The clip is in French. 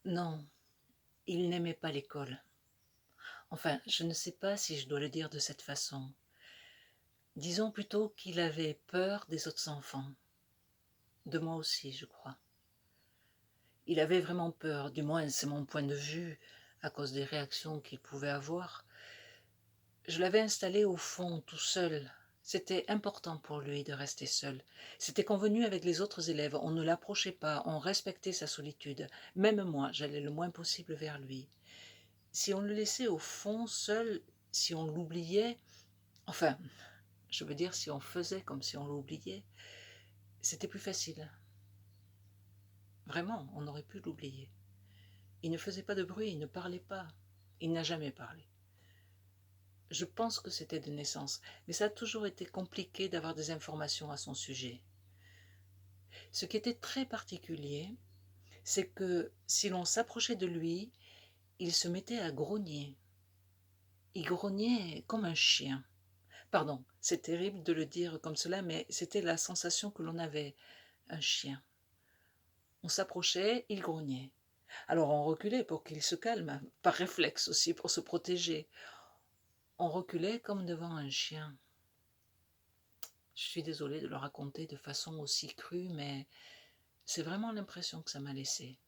Non, il n'aimait pas l'école. Enfin, je ne sais pas si je dois le dire de cette façon. Disons plutôt qu'il avait peur des autres enfants. De moi aussi, je crois. Il avait vraiment peur, du moins c'est mon point de vue, à cause des réactions qu'il pouvait avoir. Je l'avais installé au fond, tout seul. C'était important pour lui de rester seul. C'était convenu avec les autres élèves, on ne l'approchait pas, on respectait sa solitude. Même moi, j'allais le moins possible vers lui. Si on le laissait au fond, seul, si on l'oubliait, enfin, je veux dire si on faisait comme si on l'oubliait, c'était plus facile. Vraiment, on aurait pu l'oublier. Il ne faisait pas de bruit, il ne parlait pas. Il n'a jamais parlé. Je pense que c'était de naissance, mais ça a toujours été compliqué d'avoir des informations à son sujet. Ce qui était très particulier, c'est que si l'on s'approchait de lui, il se mettait à grogner. Il grognait comme un chien. Pardon, c'est terrible de le dire comme cela, mais c'était la sensation que l'on avait, un chien. On s'approchait, il grognait. Alors on reculait pour qu'il se calme, par réflexe aussi, pour se protéger. On reculait comme devant un chien. Je suis désolée de le raconter de façon aussi crue, mais c'est vraiment l'impression que ça m'a laissé.